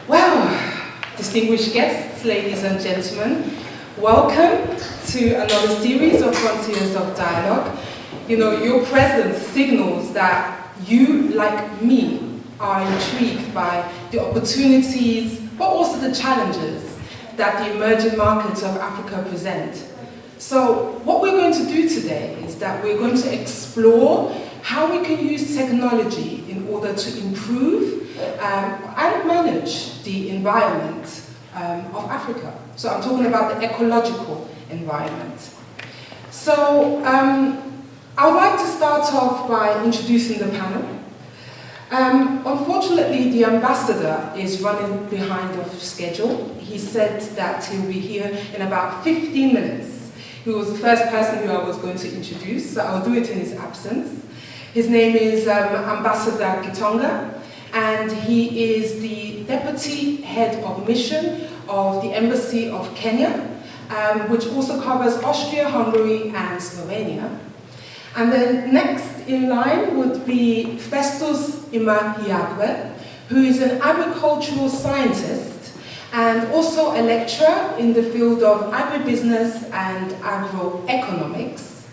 Well, distinguished guests, ladies and gentlemen, welcome to another series of Frontiers of Dialogue. You know, your presence signals that you, like me, are intrigued by the opportunities, but also the challenges that the emerging markets of Africa present. So what we're going to do today is that we're going to explore how we can use technology in order to improve and manage the environment of Africa. So I'm talking about the ecological environment. So I would like to start off by introducing the panel. Unfortunately, the ambassador is running behind of schedule. He said that he'll be here in about 15 minutes. He was the first person who I was going to introduce, so I'll do it in his absence. His name is Ambassador Kitonga, and he is the Deputy Head of Mission of the Embassy of Kenya, which also covers Austria, Hungary, and Slovenia. And then next in line would be Festus Ima-Hiagwe, who is an agricultural scientist and also a lecturer in the field of agribusiness and agroeconomics.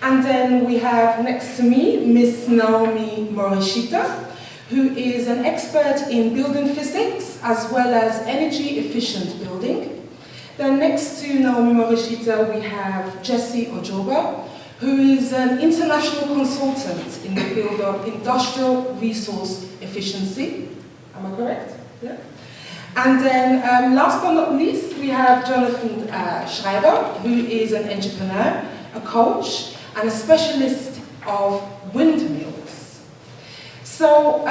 And then we have next to me Miss Naomi Morishita, who is an expert in building physics as well as energy efficient building. Then next to Naomi Morishita we have Jesse Ojoba, who is an international consultant in the field of industrial resource efficiency. Am I correct? Yeah. And then last but not least, we have Jonathan Schreiber, who is an entrepreneur, a coach, and a specialist of windmills. So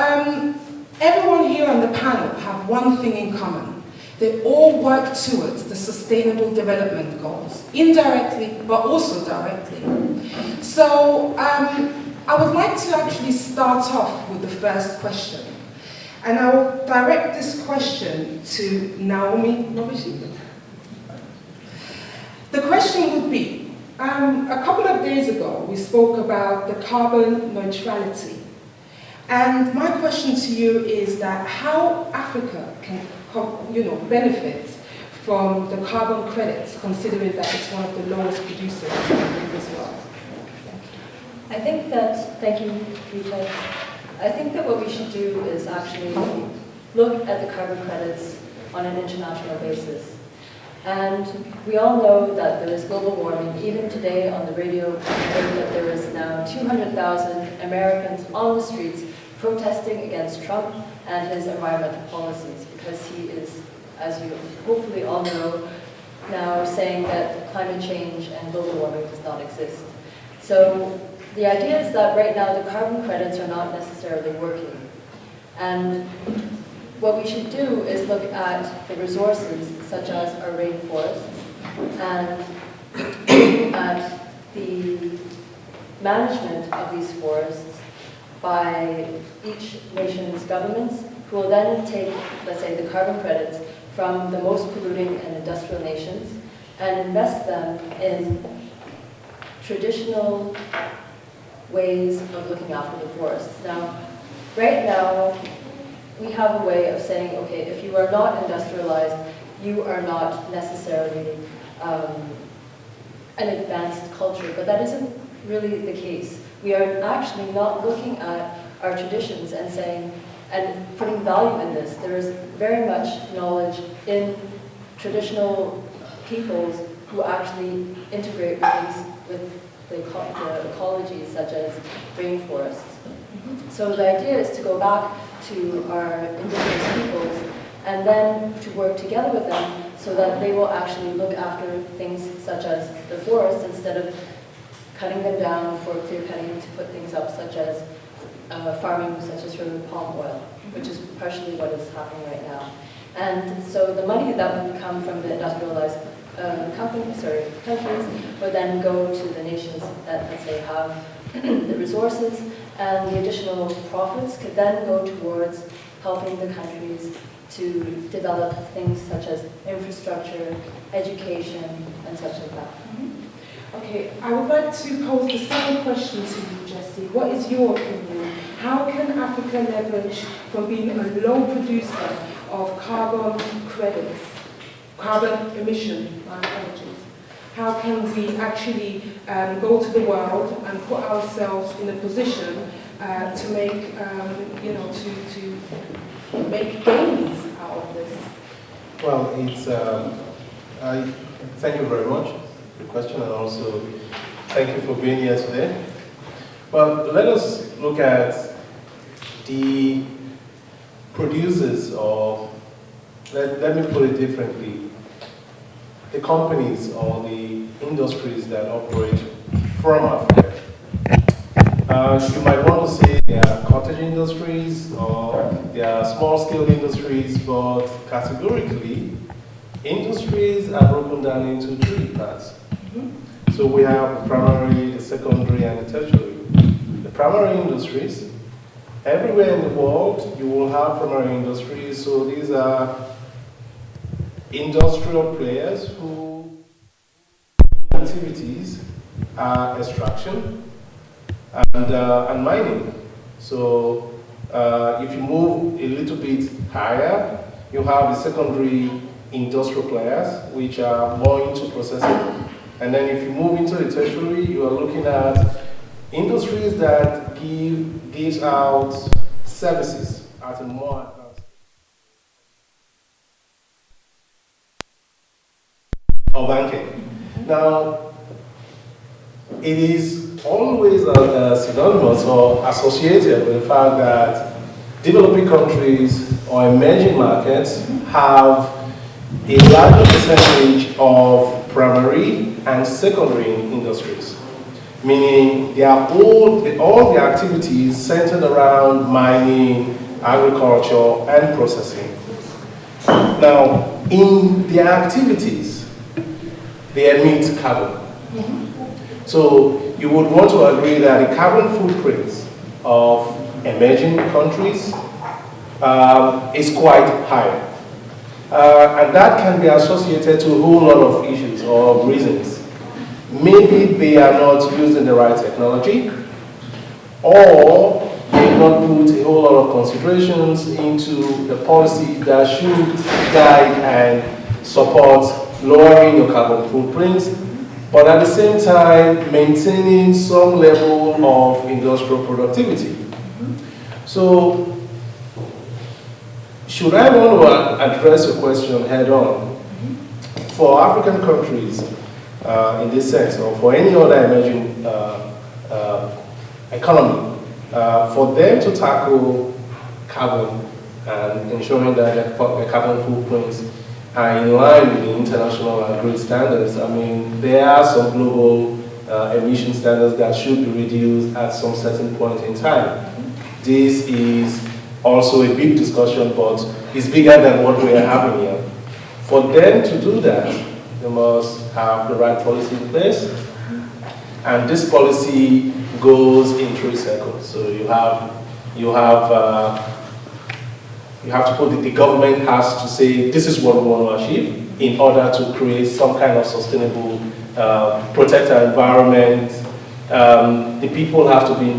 everyone here on the panel have one thing in common. They all work towards the Sustainable Development Goals, indirectly, but also directly. So I would like to actually start off with the first question. And I will direct this question to Naomi Morishita. The question would be, a couple of days ago, we spoke about the carbon neutrality. And my question to you is that how Africa can benefit from the carbon credits, considering that it's one of the lowest producers in this world. I think that, thank you, Rita. I think that what we should do is actually look at the carbon credits on an international basis. And we all know that there is global warming. Even today on the radio, we heard that there is now 200,000 Americans on the streets protesting against Trump and his environmental policies, because he is, as you hopefully all know, now saying that climate change and global warming does not exist. So the idea is that right now the carbon credits are not necessarily working. And what we should do is look at the resources such as our rainforests and look at the management of these forests by each nation's governments, who will then take, let's say, the carbon credits from the most polluting and industrial nations and invest them in traditional ways of looking after the forests. Now, right now, we have a way of saying, okay, if you are not industrialized, you are not necessarily an advanced culture, but that isn't really the case. We are actually not looking at our traditions and saying, and putting value in this. There is very much knowledge in traditional peoples who actually integrate with the ecologies such as rainforests. So the idea is to go back to our indigenous peoples and then to work together with them so that they will actually look after things such as the forests instead of cutting them down for clear cutting to put things up, such as farming, such as for palm oil, which is partially what is happening right now. And so the money that would come from the industrialized countries would then go to the nations that, let's say, have the resources, and the additional profits could then go towards helping the countries to develop things such as infrastructure, education, and such like that. Okay, I would like to pose the same question to you, Jessie. What is your opinion? How can Africa leverage from being a low producer of carbon credits, carbon emission, my apologies. How can we actually go to the world and put ourselves in a position to make, to make gains out of this? Well, it's, I thank you very much for the question, and also thank you for being here today. Well, let us look at the producers, or let me put it differently, the companies or the industries that operate from Africa. You might want to say they are cottage industries or they are small-scale industries, but categorically, industries are broken down into three parts. So we have the primary, the secondary, and the tertiary. The primary industries, everywhere in the world, you will have primary industries. So these are industrial players who activities are extraction and mining. So if you move a little bit higher, you have the secondary industrial players, which are more into processing. And then if you move into the tertiary, you are looking at industries that gives out services at a more advanced of banking. Now, it is always synonymous or associated with the fact that developing countries or emerging markets have a larger percentage of primary and secondary industries, meaning they are all the activities centered around mining, agriculture, and processing. Now, in their activities, they emit carbon. So you would want to agree that the carbon footprint of emerging countries is quite high. And that can be associated to a whole lot of issues or reasons. Maybe they are not using the right technology, or they have not put a whole lot of considerations into the policy that should guide and support lowering your carbon footprint, but at the same time maintaining some level of industrial productivity. So, should I want to address your question head on, for African countries in this sense, or for any other emerging economy, for them to tackle carbon and ensuring that their carbon footprints are in line with the international and grid standards, I mean, there are some global emission standards that should be reduced at some certain point in time. This is also a big discussion, but it's bigger than what we are having here. For them to do that, they must have the right policy in place, and this policy goes in 3 circles. So you have to put the government has to say this is what we want to achieve in order to create some kind of sustainable, protect our environment. The people have to be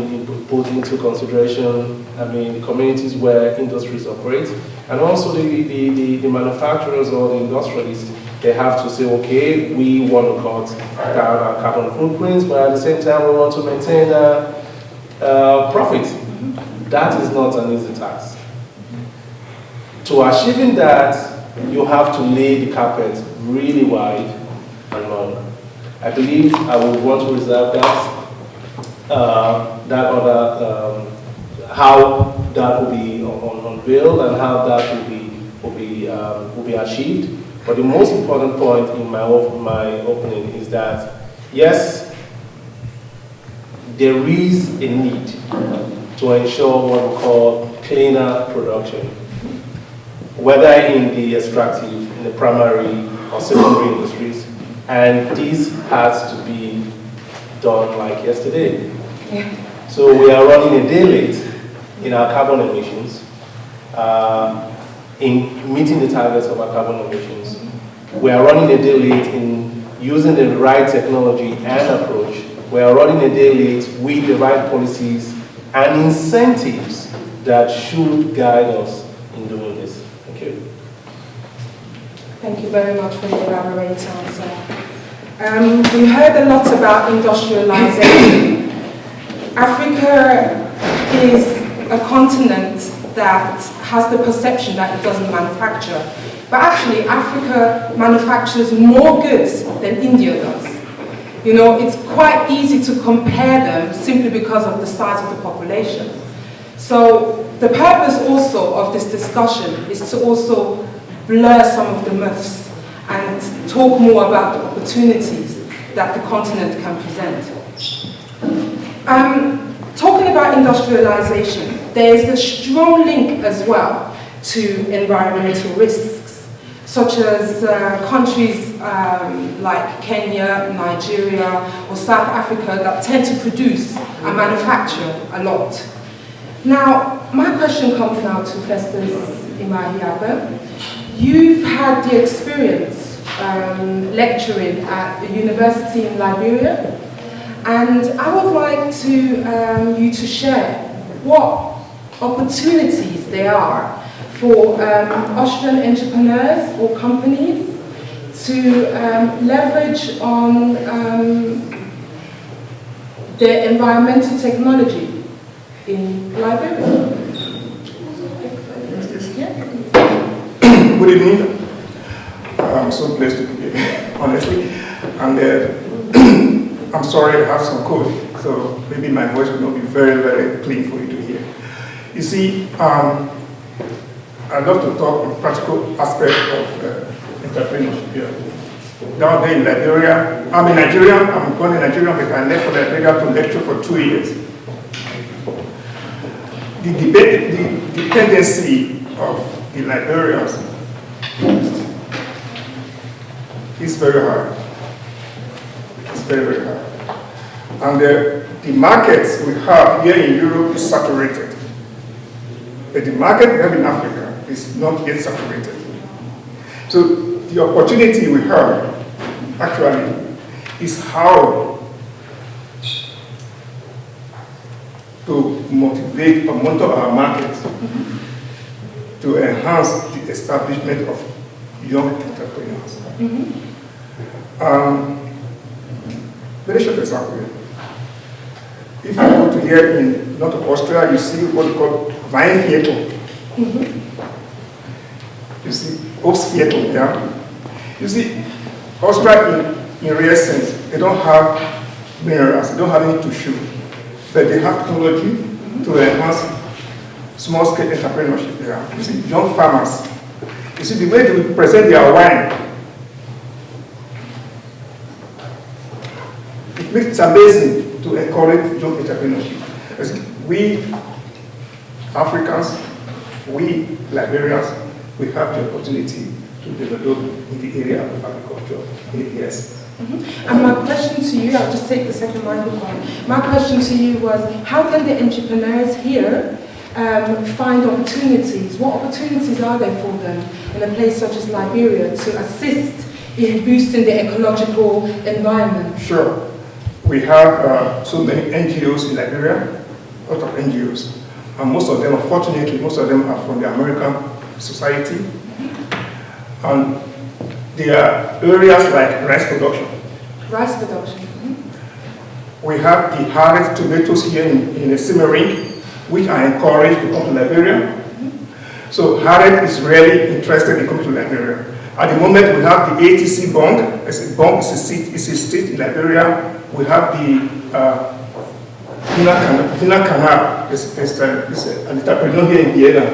put into consideration. I mean, the communities where industries operate, and also the manufacturers or the industrialists, they have to say, okay, we want to cut down our carbon footprints, but at the same time we want to maintain profit. That is not an easy task. To achieving that, you have to lay the carpet really wide and long. I believe I would want to reserve how that will be unveiled and how that will be achieved. But the most important point in my opening is that, yes, there is a need to ensure what we call cleaner production, whether in the extractive, in the primary or secondary industries, and this has to be done like yesterday. Yeah. So we are running a day late in our carbon emissions, in meeting the targets of our carbon emissions. We are running a day late in using the right technology and approach. We are running a day late with the right policies and incentives that should guide us in doing this. Thank you. Thank you very much for the elaborate answer. We heard a lot about industrialization. Africa is a continent that has the perception that it doesn't manufacture. But actually, Africa manufactures more goods than India does. You know, it's quite easy to compare them simply because of the size of the population. So the purpose also of this discussion is to also blur some of the myths and talk more about the opportunities that the continent can present. Talking about industrialization, there is a strong link as well to environmental risks, such as countries like Kenya, Nigeria, or South Africa that tend to produce and manufacture a lot. Now, my question comes now to Festus Imahiabe. You've had the experience lecturing at a university in Liberia, and I would like you to share what opportunities there are for Austrian entrepreneurs or companies to leverage on the environmental technology in Liberia. Good evening. I'm so blessed to be here, honestly. And I'm sorry I have some cold, so maybe my voice will not be very, very clean for you to hear. You see, I love to talk on practical aspect of entrepreneurship here. Down there in Liberia, I'm in Nigeria, I'm born in Nigeria, but I left for Liberia to lecture for 2 years. The dependency of the Liberians is very hard. It's very, very hard. And the markets we have here in Europe is saturated. But the market we have in Africa is not yet saturated. So the opportunity we have actually is how to motivate or monitor our markets to enhance the establishment of young entrepreneurs. Very short example. If you go to here in North Austria, you see what we call Weinviertel. You see Obstviertel, yeah? You see, Austria in real sense, they don't have minerals, they don't have any to show, but they have technology to enhance small-scale entrepreneurship there. You see, young farmers, you see the way they present their wine, it's amazing to encourage young entrepreneurship. We Africans, we Liberians, we have the opportunity to develop in the area of agriculture. Yes. And my question to you, I'll just take the second microphone. My question to you was, how can the entrepreneurs here find opportunities? What opportunities are there for them in a place such as Liberia to assist in boosting the ecological environment? Sure. We have so many NGOs in Liberia, a lot of NGOs. And most of them, unfortunately, most of them are from the American society. And there are areas like rice production. Rice production. We have the harvest tomatoes here in the Simmering, which are encouraged to come to Liberia. So Harriet is really interested in coming to Liberia. At the moment, we have the ATC Bond. It's a state in Liberia. We have the Vina Canal. It's an entrepreneur here in Vienna.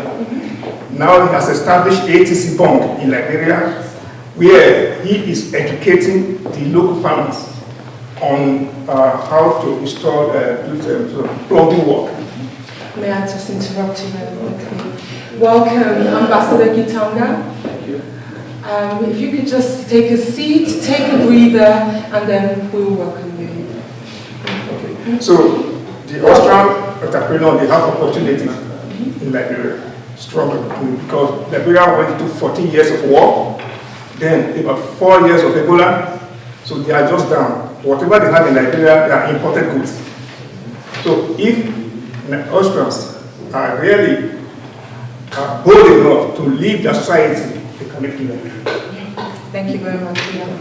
Now he has established ATC Bond in Liberia, where he is educating the local farmers on how to install plumbing work. May I just interrupt you very quickly? Welcome, Ambassador Gitanga. Thank you. If you could just take a seat, take a breather, and then we'll welcome you. Okay. So the Austrian entrepreneur, they have opportunities in Liberia, struggle, because Liberia went through 14 years of war, then about 4 years of Ebola, so they are just down. Whatever they have in Liberia, they are imported goods. So if Austrians are really bold enough to leave their society, they can make it. Thank you very much for that.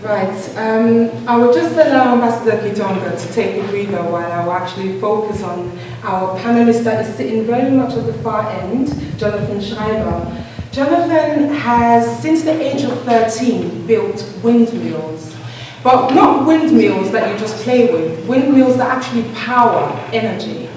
Right, I will just allow Ambassador Kitonga to take the breather while I will actually focus on our panelist that is sitting very much at the far end, Jonathan Schreiber. Jonathan has, since the age of 13, built windmills. But not windmills that you just play with, windmills that actually power energy.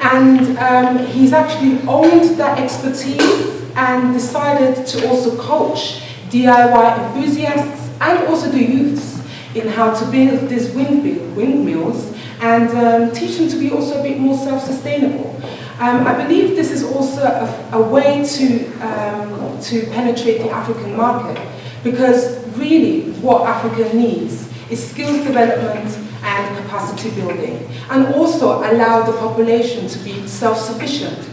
And he's actually owned that expertise and decided to also coach DIY enthusiasts and also the youths in how to build these windmills and teach them to be also a bit more self-sustainable. I believe this is also a way to penetrate the African market, because really what Africa needs is skills development and capacity building, and also allow the population to be self-sufficient.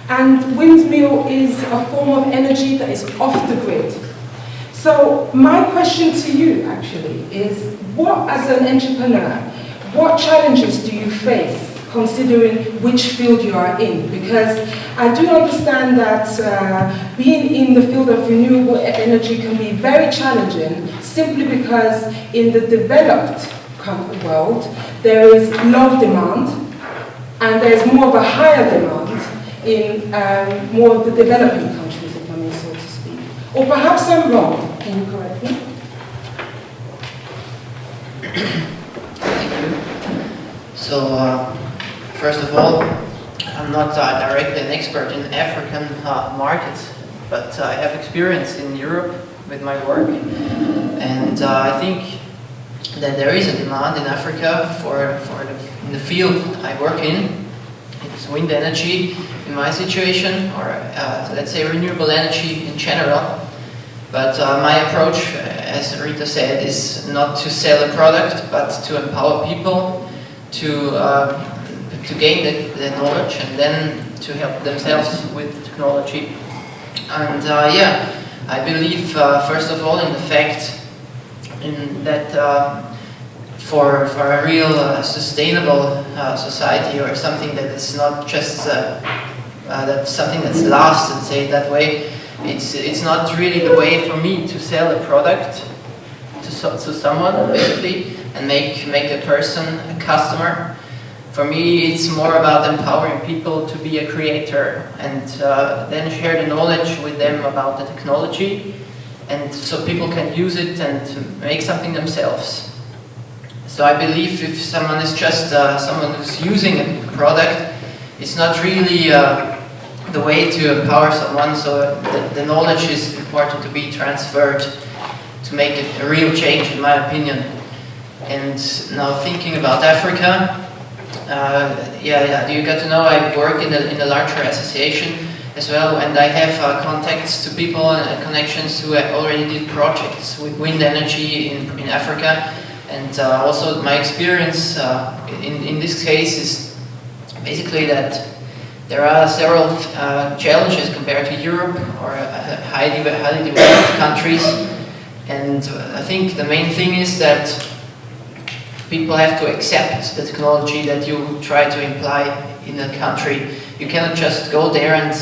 And windmill is a form of energy that is off the grid. So my question to you actually is, what, as an entrepreneur, what challenges do you face considering which field you are in? Because I do understand that being in the field of renewable energy can be very challenging, simply because in the developed world there is low demand and there is more of a higher demand in more of the developing countries, if I may so to speak. Or perhaps I'm wrong. Can you correct me? So, first of all, I'm not directly an expert in African markets, but I have experience in Europe with my work, and I think that there is a demand in Africa in the field I work in. It's wind energy in my situation, or let's say renewable energy in general. But my approach, as Rita said, is not to sell a product, but to empower people to gain the knowledge and then to help themselves with technology. And yeah, I believe first of all in the fact that for a real sustainable society, or something that is not just that's something that's lasts, and say it that way, it's not really the way for me to sell a product to someone basically and make a person a customer. For me, it's more about empowering people to be a creator and then share the knowledge with them about the technology, and so people can use it and make something themselves. So I believe if someone is just someone who's using a product, it's not really the way to empower someone. So the knowledge is important to be transferred to make it a real change, in my opinion. And now thinking about Africa, you got to know I work in a larger association as well, and I have contacts to people and connections who already did projects with wind energy in Africa. And also my experience in this case is basically that there are several challenges compared to Europe or highly developed countries. And I think the main thing is that people have to accept the technology that you try to imply in a country. You cannot just go there and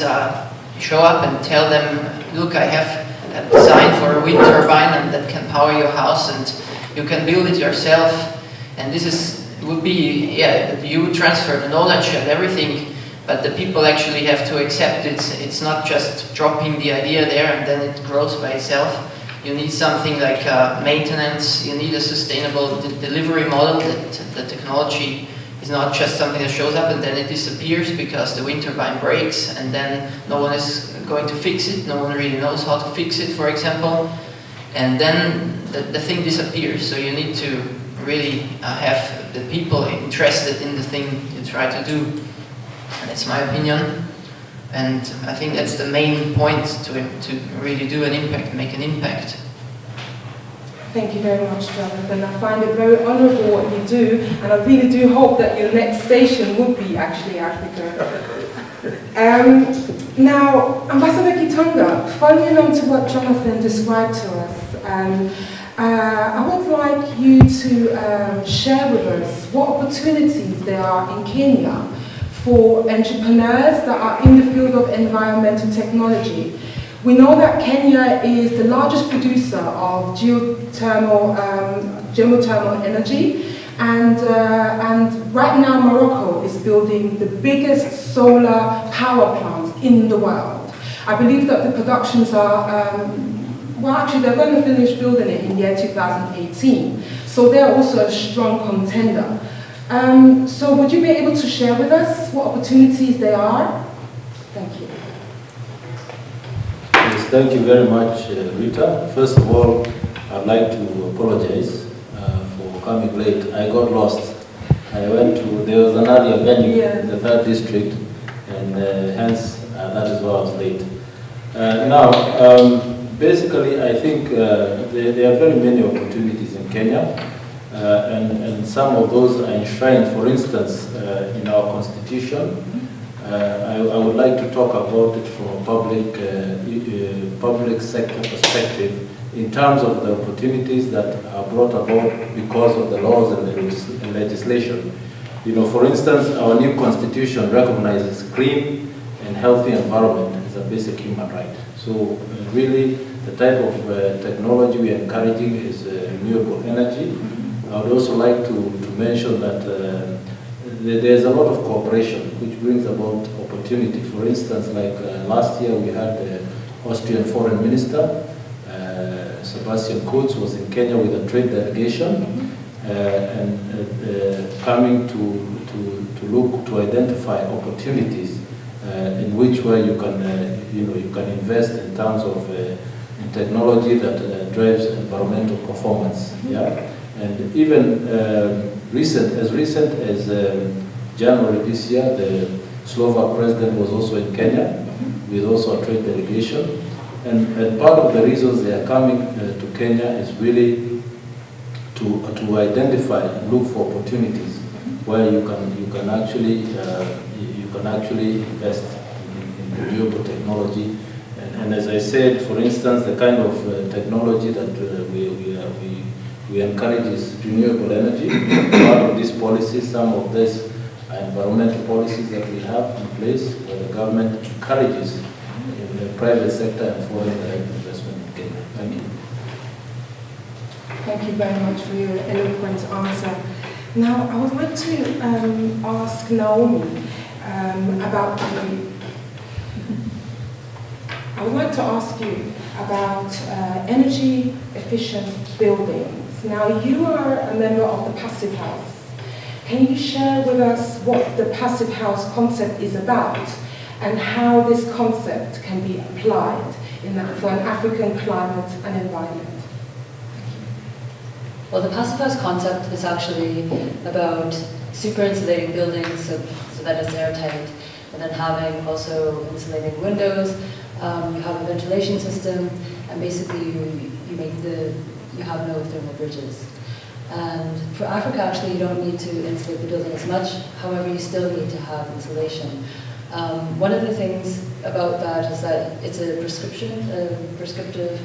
show up and tell them, look, I have a design for a wind turbine and that can power your house, and you can build it yourself. And this would be, you transfer the knowledge and everything, but the people actually have to accept it. It's not just dropping the idea there and then it grows by itself. You need something like maintenance, you need a sustainable delivery model, that the technology is not just something that shows up and then it disappears because the wind turbine breaks and then no one is going to fix it, no one really knows how to fix it, for example, and then the thing disappears. So you need to really have the people interested in the thing you try to do. And that's my opinion. And I think that's the main point to really do an impact, make an impact. Thank you very much, Jonathan. I find it very honourable what you do, and I really do hope that your next station would be actually Africa. Now, Ambassador Kitonga, following on to what Jonathan described to us, I would like you to share with us what opportunities there are in Kenya for entrepreneurs that are in the field of environmental technology. We know that Kenya is the largest producer of geothermal energy, and right now Morocco is building the biggest solar power plant in the world. I believe that the productions are, well actually they're going to finish building it in the year 2018, so they're also a strong contender. So would you be able to share with us what opportunities there are? Thank you. Yes, thank you very much, Rita. First of all, I'd like to apologize for coming late. I got lost. I went to, there was another venue in the 3rd district, and hence that is why I was late. Now, basically, I think there are very many opportunities in Kenya, and some of those are enshrined, for instance, in our constitution. I would like to talk about it from a public sector perspective in terms of the opportunities that are brought about because of the laws and the legislation. You know, for instance, our new constitution recognizes clean and healthy environment as a basic human right. So really, the type of technology we are encouraging is renewable energy. I would also like to mention that there's a lot of cooperation which brings about opportunity. For instance, like last year we had the Austrian Foreign Minister, Sebastian Kurz, was in Kenya with a trade delegation and coming to look to identify opportunities in which way you can you can invest in terms of technology that drives environmental performance. Yeah, and even as recent as January this year, the Slovak president was also in Kenya with also a trade delegation. And part of the reasons they are coming to Kenya is really to identify and look for opportunities where you can actually invest in renewable technology. And as I said, for instance, the kind of technology that we encourage is renewable energy. Part of these policies, some of these environmental policies that we have in place, where the government encourages the private sector and foreign direct investment in Kenya. Thank you. Thank you very much for your eloquent answer. Now, I would like to ask Naomi about I would like to ask you about energy efficient buildings. Now, you are a member of the Passive House. Can you share with us what the Passive House concept is about and how this concept can be applied for an African climate and environment? Well, the Passive House concept is actually about super insulating buildings so that it's airtight, and then having also insulating windows. You have a ventilation system, and basically you have no thermal bridges. And for Africa, actually, you don't need to insulate the building as much. However, you still need to have insulation. One of the things about that is that it's a prescriptive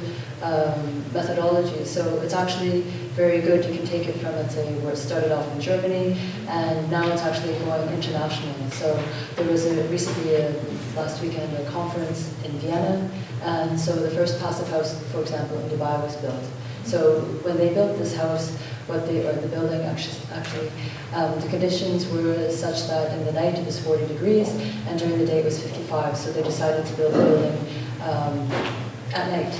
methodology. So it's actually very good. You can take it from, let's say, where it started off in Germany, and now it's actually going internationally. So there was recently, last weekend, a conference in Vienna, and so the first Passive House, for example, in Dubai was built. So when they built this house, the building actually, the conditions were such that in the night it was 40 degrees, and during the day it was 55. So they decided to build the building at night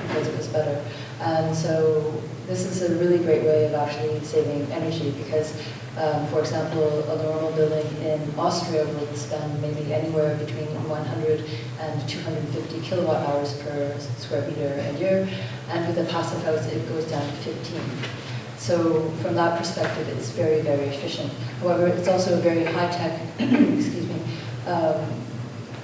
because it was better. And so this is a really great way of actually saving energy because, for example, a normal building in Austria would spend maybe anywhere between 100 and 250 kilowatt hours per square meter a year, and with a Passive House it goes down to 15. So from that perspective, it's very, very efficient. However, it's also a very high-tech, excuse me,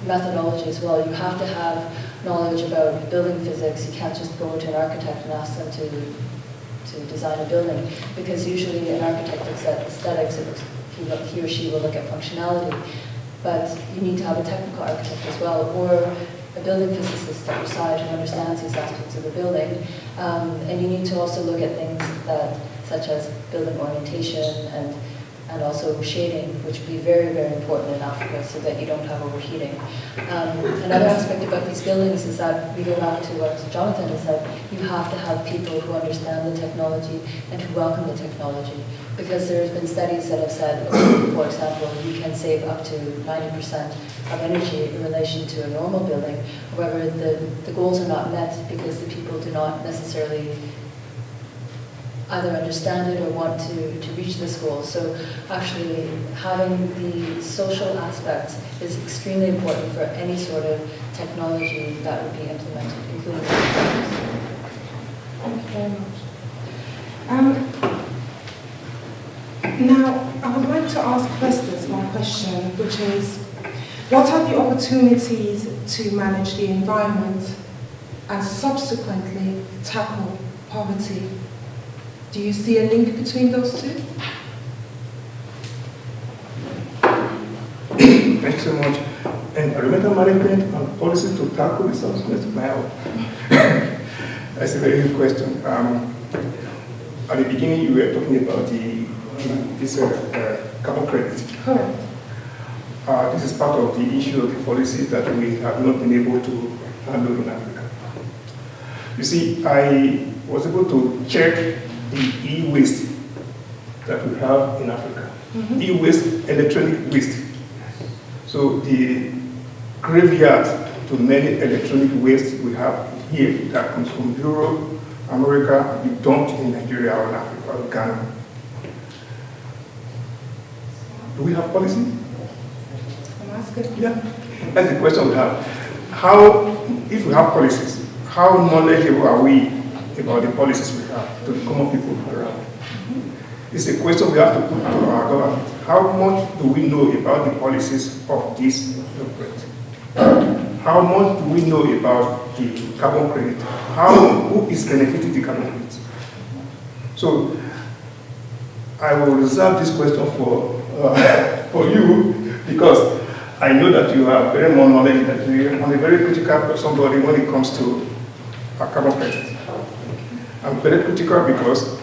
methodology as well. You have to have knowledge about building physics. You can't just go to an architect and ask them to design a building, because usually an architect looks at aesthetics, he or she will look at functionality, but you need to have a technical architect as well, or a building physicist at your side who understands these aspects of the building, and you need to also look at things such as building orientation and and also shading, which would be very, very important in Africa so that you don't have overheating. Another aspect about these buildings is that we go back to what Jonathan has said, you have to have people who understand the technology and who welcome the technology. Because there's been studies that have said, for example, you can save up to 90% of energy in relation to a normal building. However, the goals are not met because the people do not necessarily either understand it or want to reach this goal. So actually having the social aspects is extremely important for any sort of technology that would be implemented, including Thank you very much. Now, I would like to ask Festus one question, which is, what are the opportunities to manage the environment and subsequently tackle poverty? Do you see a link between those two? Thank you so much. Environmental management and policy to tackle the substance now. That's a very good question. At the beginning, you were talking about this carbon credit. Correct. This is part of the issue of the policy that we have not been able to handle in Africa. You see, I was able to check the e-waste that we have in Africa. E-waste, electronic waste. So the graveyard to many electronic waste we have here that comes from Europe, America, we dumped in Nigeria or in Africa or Ghana. Do we have policy? I'm asking. Yeah, that's the question we have. If we have policies, how knowledgeable are we about the policies we have to the common people around? It's a question we have to put to our government. How much do we know about the policies of this government? How much do we know about the carbon credit? Who is benefiting the carbon credit? So I will reserve this question for you, because I know that you have very more knowledge that you are a very critical somebody when it comes to carbon credit. I'm very critical because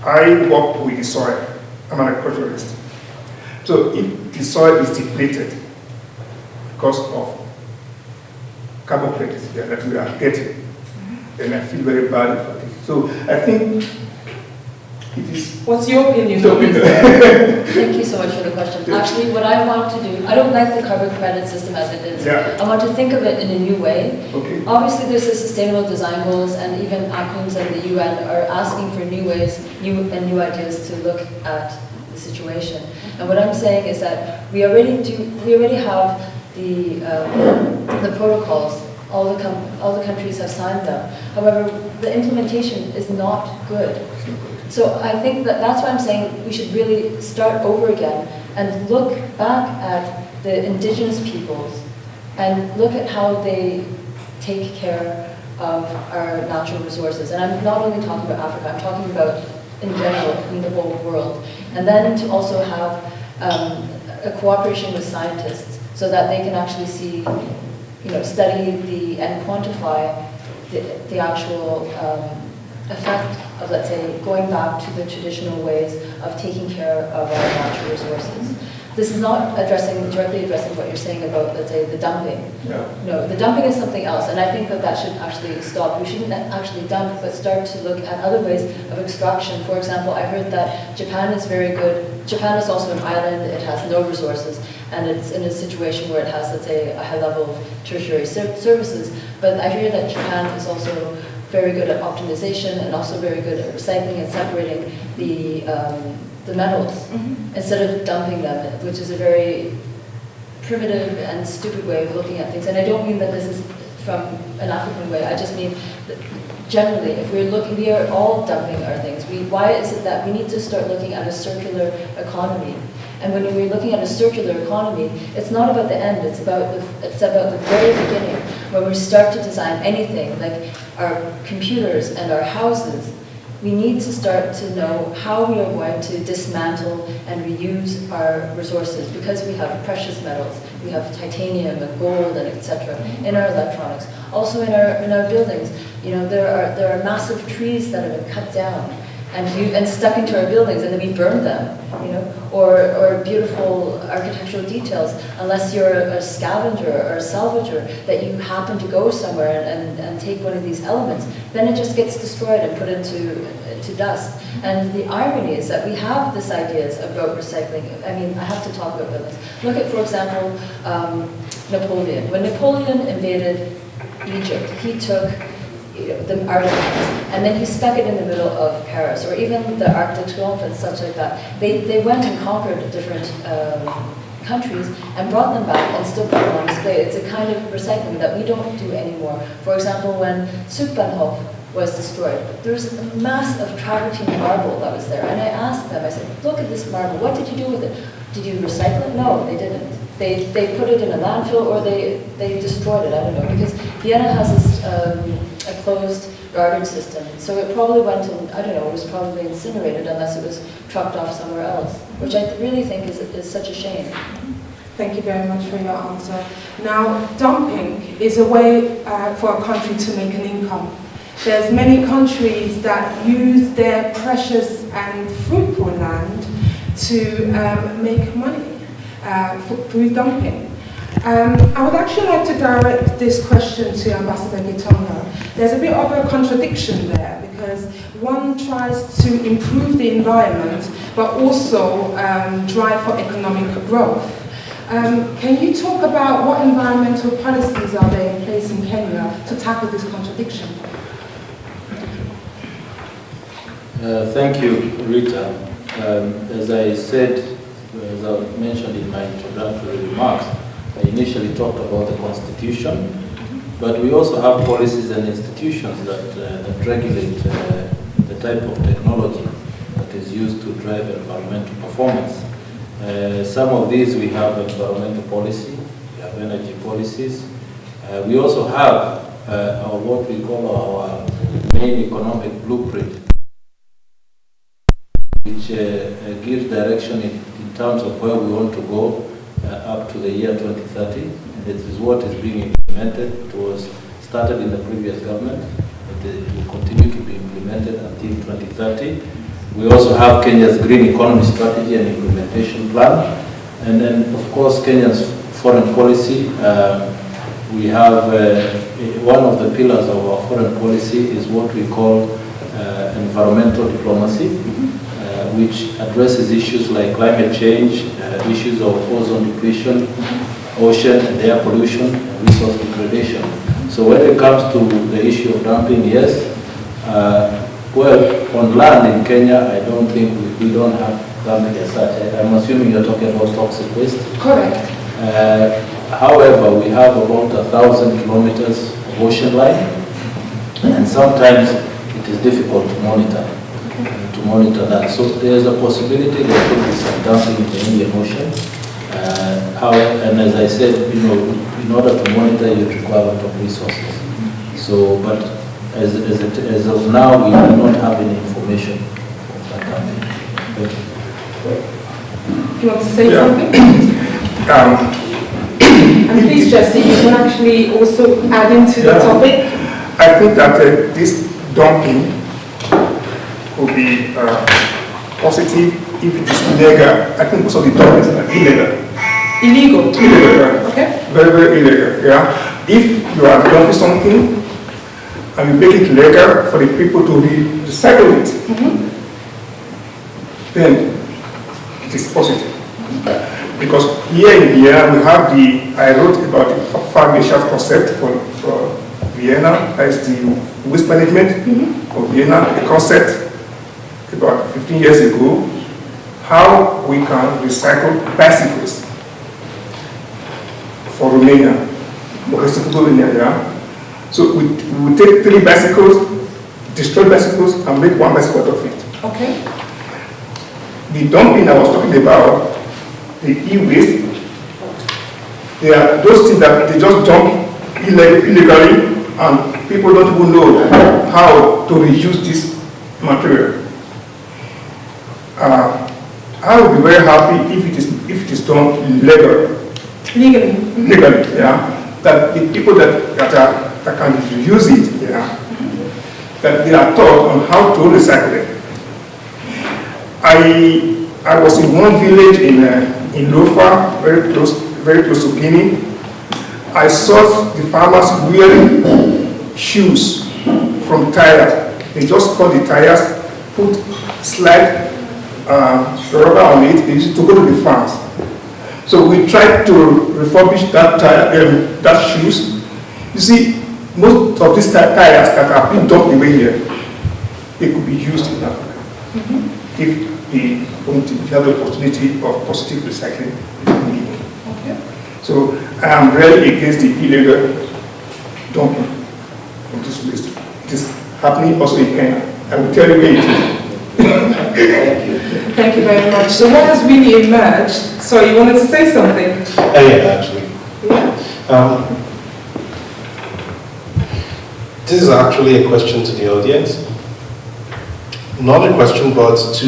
I work with the soil. I'm an agriculturalist. So if the soil is depleted because of carbon credits that we are getting, then I feel very bad for this. So I think it is. What's your opinion? Thank you so much for the question. Actually, what I want to do, I don't like the carbon credit system as it is. Yeah. I want to think of it in a new way. Okay. Obviously, there's the sustainable design goals, and even ACUMS and the UN are asking for new ways, new ideas to look at the situation. And what I'm saying is that we already have the protocols. All the countries have signed them. However, the implementation is not good. So I think that's why I'm saying we should really start over again and look back at the indigenous peoples and look at how they take care of our natural resources. And I'm not only talking about Africa, I'm talking about in general, in the whole world. And then to also have a cooperation with scientists so that they can actually see, study and quantify the actual effect of, let's say, going back to the traditional ways of taking care of our natural resources. This is not directly addressing what you're saying about, let's say, the dumping. Yeah. No, the dumping is something else, and I think that should actually stop. We shouldn't actually dump, but start to look at other ways of extraction. For example, I heard that Japan is very good. Japan is also an island, it has no resources, and it's in a situation where it has, let's say, a high level of tertiary services. But I hear that Japan is also very good at optimization and also very good at recycling and separating the metals instead of dumping them, which is a very primitive and stupid way of looking at things. And I don't mean that this is from an African way. I just mean that generally, if we're looking, we are all dumping our things. Why is it that we need to start looking at a circular economy? And when we're looking at a circular economy, it's not about the end, it's about the very beginning, when we start to design anything, like our computers and our houses. We need to start to know how we are going to dismantle and reuse our resources, because we have precious metals, we have titanium and gold and etc. in our electronics. Also in our buildings, there are massive trees that have been cut down, and stuck into our buildings, and then we burned them, you know, or beautiful architectural details, unless you're a scavenger or a salvager, that you happen to go somewhere and take one of these elements, then it just gets destroyed and put into dust. And the irony is that we have these ideas about recycling. I mean, I have to talk about buildings. Look at, for example, Napoleon. When Napoleon invaded Egypt, he took the artifacts, and then he stuck it in the middle of Paris, or even the Arc de Triomphe and such like that. They went and conquered different countries and brought them back and still put them on display. It's a kind of recycling that we don't do anymore. For example, when Südbahnhof was destroyed, there was a mass of travertine marble that was there, and I asked them, I said, look at this marble, what did you do with it? Did you recycle it? No, they didn't. They put it in a landfill, or they destroyed it, I don't know, because Vienna has this a closed garbage system, so it probably went and, I don't know, it was probably incinerated unless it was trucked off somewhere else, which I really think is such a shame. Thank you very much for your answer. Now, dumping is a way for a country to make an income. There's many countries that use their precious and fruitful land to make money through dumping. I would actually like to direct this question to Ambassador Gitonga. There's a bit of a contradiction there, because one tries to improve the environment but also drive for economic growth. Can you talk about what environmental policies are there in place in Kenya to tackle this contradiction? Thank you, Rita. As I said, as I mentioned in my introductory remarks, I initially talked about the Constitution, but we also have policies and institutions that regulate the type of technology that is used to drive environmental performance. Some of these we have environmental policy, we have energy policies. We also have what we call our main economic blueprint, which gives direction in terms of where we want to go up to the year 2030. And it is what is being implemented. It was started in the previous government, but it will continue to be implemented until 2030. We also have Kenya's Green Economy Strategy and Implementation Plan. And then, of course, Kenya's foreign policy. We have one of the pillars of our foreign policy is what we call environmental diplomacy, which addresses issues like climate change, issues of ozone depletion, ocean and air pollution, and resource degradation. So when it comes to the issue of dumping, yes, well, on land in Kenya, I don't think we don't have dumping as such. I'm assuming you're talking about toxic waste. Correct. However, we have about 1,000 kilometers of ocean line, and sometimes it is difficult to monitor that. So there's a possibility there could be some dumping in the Indian Ocean. And as I said, you know, in order to monitor, you require a lot of resources. So, but as of now, we do not have any information of that dumping. Thank you. Do you want to say something? And please, Jesse, you can actually also add into the topic. I think that this dumping would be positive if it is legal. I think most of the dumping is illegal. Illegal? Illegal, yeah. Okay. Very, very illegal, yeah. If you are dumping something and you make it legal for the people to recycle it, then it is positive. Because here in Vienna, we have I wrote about the foundation concept for Vienna, that is the waste management of Vienna, the concept about 15 years ago, how we can recycle bicycles for Romania, for recyclable Romania. So we will take 3 bicycles, destroy bicycles, and make 1 bicycle out of it. Okay. The dumping I was talking about, the e-waste, they are those things that they just dump illegally, and people don't even know how to reuse this material. I would be very happy if it is done legally, yeah. That the people that can reuse it, yeah, that they are taught on how to recycle it. I was in one village in Lofa, very close to Guinea. I saw the farmers wearing shoes from tires. They just cut the tires, put slide rubber on it, they used to go to the farms. So we tried to refurbish that shoes. You see, most of these tires that are being dumped away here, they could be used in Africa. If we have the opportunity of positive recycling. Okay. So I am really against the illegal dumping of this waste. It is happening also in Kenya. I will tell you where it is. Thank you. Thank you very much. So what has really emerged? Sorry, you wanted to say something? Yeah, actually. Yeah. This is actually a question to the audience. Not a question, but to